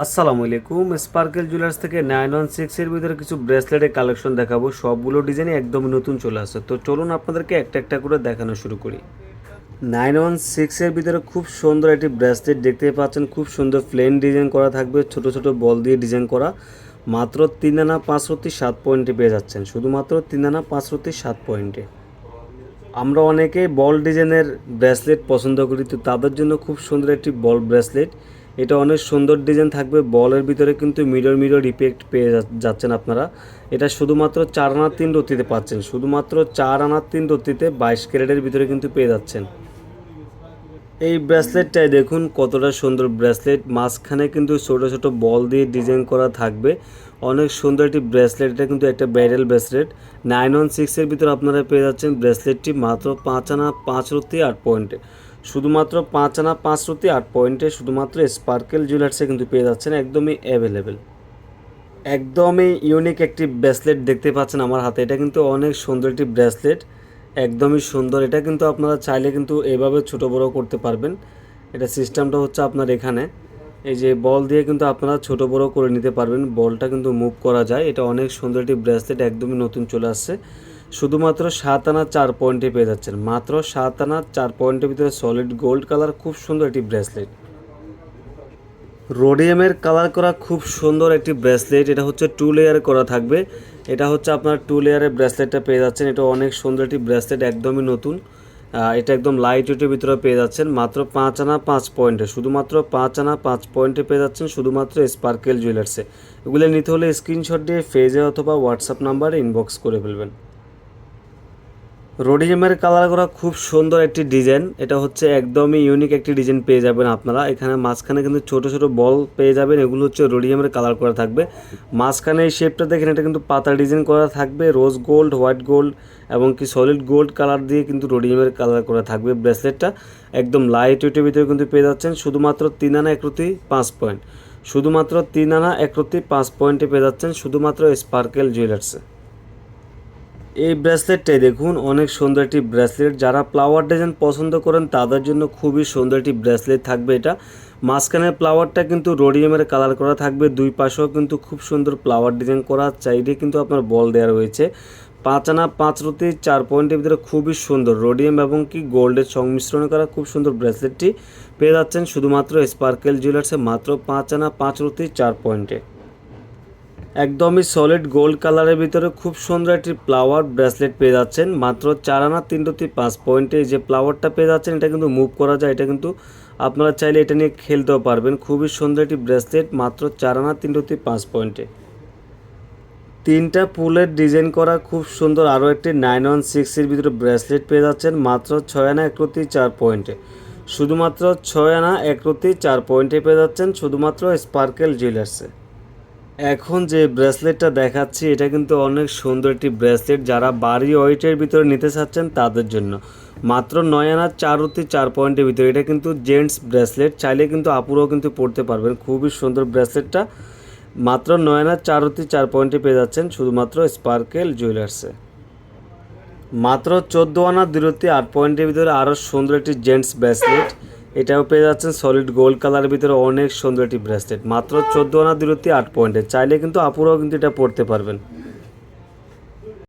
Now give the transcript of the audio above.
আসসালামু আলাইকুম। Sparkle jewellers থেকে 916 এর ভিতরে কিছু ব্রেসলেটের কালেকশন দেখাবো। সবগুলো ডিজাইনই একদম নতুন চলে আসছে। তো চলুন আপনাদেরকে একটা একটা করে দেখানো শুরু করি। 916 এর ভিতরে খুব সুন্দর একটি ব্রেসলেট দেখতে পাচ্ছেন। খুব সুন্দর প্লেন ডিজাইন করা থাকবে, ছোট ছোট বল দিয়ে ডিজাইন করা। মাত্র 3 আনা 5 রতি 7 পয়েন্টে পেয়ে যাচ্ছেন, শুধুমাত্র 3 আনা 5 রতি 7 পয়েন্টে। আমরা অনেকেই বল ডিজাইনের ব্রেসলেট পছন্দ করি, তো তাদের জন্য খুব সুন্দর একটি বল ব্রেসলেট। এটা অনেক সুন্দর ডিজাইন থাকবে, বলের ভিতরে কিন্তু মিরর মিরর ইফেক্ট পেয়ে যাচ্ছেন আপনারা। এটা শুধুমাত্র 4 আনা 3 রতিতে পাচ্ছেন, শুধুমাত্র 4 আনা 3 রতিতে 22 ক্যারেটের ভিতরে কিন্তু পেয়ে যাচ্ছেন। এই ব্রেসলেটটাই দেখুন কতটা সুন্দর ব্রেসলেট, মাঝখানে কিন্তু ছোট ছোট বল দিয়ে ডিজাইন করা থাকবে। অনেক সুন্দর একটি ব্রেসলেট, এটা কিন্তু একটা ব্রাইডাল ব্রেসলেট। 916 এর ভিতরে আপনারা পেয়ে যাচ্ছেন ব্রেসলেটটি মাত্র 5 আনা 5 রতি 8 পয়েন্টে, শুধুমাত্র 5 আনা 5 রতি 8 পয়েন্টে, শুধুমাত্র স্পার্কেল জুয়েলার্সে কিন্তু পেয়ে যাচ্ছেন, একদমই অ্যাভেলেবেল। একদমই ইউনিক একটি ব্রেসলেট দেখতে পাচ্ছেন আমার হাতে। এটা কিন্তু অনেক সুন্দর একটি ব্রেসলেট, একদমই সুন্দর। এটা কিন্তু আপনারা চাইলে কিন্তু এভাবে ছোট বড় করতে পারবেন। এটা সিস্টেমটা হচ্ছে আপনার এখানে এই যে বল দিয়ে কিন্তু আপনারা ছোট বড় করে নিতে পারবেন, বলটা কিন্তু মুভ করা যায়। এটা অনেক সুন্দর একটি ব্রেসলেট, একদমই নতুন চলে আসছে। শুধুমাত্র 7 আনা 4 পয়েন্টে পেয়ে যাচ্ছেন, মাত্র 7 আনা 4 পয়েন্টের ভিতরে সলিড গোল্ড কালার, খুব সুন্দর একটি ব্রেসলেট। রোডিয়ামের কালার করা খুব সুন্দর একটি ব্রেসলেট। এটা হচ্ছে 2 লেয়ার করা থাকবে। এটা হচ্ছে আপনার 2 লেয়ারের ব্রেসলেটটা পেয়ে যাচ্ছেন। এটা অনেক সুন্দর একটি ব্রেসলেট, একদমই নতুন। এটা একদম লাইট ওয়েটের ভিতরে পেয়ে যাচ্ছেন, মাত্র 5 আনা 5 পয়েন্টে, শুধুমাত্র 5 আনা 5 পয়েন্টে পেয়ে যাচ্ছেন, শুধুমাত্র স্পার্কেল জুয়েলার্সে। এগুলো নিতে হলে স্ক্রিনশট দিয়ে পেজে অথবা হোয়াটসঅ্যাপ নাম্বারে ইনবক্স করে ফেলবেন। রোডিয়ামের কালার করা খুব সুন্দর একটি ডিজাইন। এটা হচ্ছে একদমই ইউনিক একটি ডিজাইন পেয়ে যাবেন আপনারা। এখানে মাঝখানে কিন্তু ছোট ছোট বল পেয়ে যাবেন, এগুলো হচ্ছে রোডিয়ামের কালার করা থাকবে। মাঝখানে এই শেপটা দেখেন, এটা কিন্তু পাতা ডিজাইন করা থাকবে, রোজ গোল্ড, হোয়াইট গোল্ড এবং কি সলিড গোল্ড কালার দিয়ে কিন্তু রোডিয়ামের কালার করা থাকবে। ব্রেসলেটটা একদম লাইট ওয়েটের ভিতরে কিন্তু পেয়ে যাচ্ছেন, শুধুমাত্র 3 আনা 1 রতি 5 পয়েন্ট, শুধুমাত্র 3 আনা 1 রতি 5 পয়েন্টে পেয়ে যাচ্ছেন, শুধুমাত্র স্পার্কেল জুয়েলার্সে। এই ব্রেসলেটটাই দেখুন অনেক সুন্দর একটি ব্রেসলেট। যারা ফ্লাওয়ার ডিজাইন পছন্দ করেন তাদের জন্য খুবই সুন্দর একটি ব্রেসলেট থাকবে এটা। মাঝখানে ফ্লাওয়ারটা কিন্তু রোডিয়ামের কালার করা থাকবে, দুই পাশেও কিন্তু খুব সুন্দর ফ্লাওয়ার ডিজাইন করা, চাইডে কিন্তু আপনার বল দেওয়া রয়েছে। 5 আনা 5 রতি 4 পয়েন্টের ভিতরে খুবই সুন্দর রোডিয়াম এবং কি গোল্ডের সংমিশ্রণ করা খুব সুন্দর ব্রেসলেটটি পেয়ে যাচ্ছেন শুধুমাত্র স্পার্কেল জুয়েলার্সে, মাত্র 5 আনা 5 রতি 4 পয়েন্টে। একদমই সলিড গোল্ড কালারের ভিতরে খুব সুন্দর একটি ফ্লাওয়ার ব্রেসলেট পেয়ে যাচ্ছেন, মাত্র 4 আনা 3 রতি 5 পয়েন্টে। যে ফ্লাওয়ারটা পেয়ে যাচ্ছেন এটা কিন্তু মুভ করা যায়, এটা কিন্তু আপনারা চাইলে এটা নিয়ে খেলতেও পারবেন। খুবই সুন্দর একটি ব্রেসলেট, মাত্র 4 আনা 3 রতি 5 পয়েন্টে। তিনটা ফুলের ডিজাইন করা খুব সুন্দর আরও একটি 916 এর ভিতরে ব্রেসলেট পেয়ে যাচ্ছেন, মাত্র 6 আনা 1 রতি 4 পয়েন্টে, শুধুমাত্র 6 আনা 1 রতি 4 পয়েন্টে পেয়ে যাচ্ছেন, শুধুমাত্র স্পার্কেল জুয়েলার্সে। এখন যে ব্রেসলেটটা দেখাচ্ছি এটা কিন্তু অনেক সুন্দর একটি ব্রেসলেট, যারা বাড়ি ওয়েটের ভিতরে নিতে চাচ্ছেন তাদের জন্য। মাত্র 9 আনা 4 রতি 4 পয়েন্টের ভিতরে, এটা কিন্তু জেন্টস ব্রেসলেট, চাইলে কিন্তু আপুরাও কিন্তু পরতে পারবেন। খুবই সুন্দর ব্রেসলেটটা, মাত্র 9 আনা 4 রতি 4 পয়েন্টে পেয়ে যাচ্ছেন, শুধুমাত্র স্পার্কেল জুয়েলার্সে। মাত্র 14 আনা 2 রতি 8 পয়েন্টের ভিতরে আরও সুন্দর একটি জেন্টস ব্রেসলেট, এটাও পেয়ে যাচ্ছেন সলিড গোল্ড কালারের ভিতরে, অনেক সুন্দর একটি ব্রেসলেট, মাত্র 14 আনা 2 রতি 8 পয়েন্টে, চাইলে কিন্তু আপুরাও কিন্তু এটা পরতে পারবেন।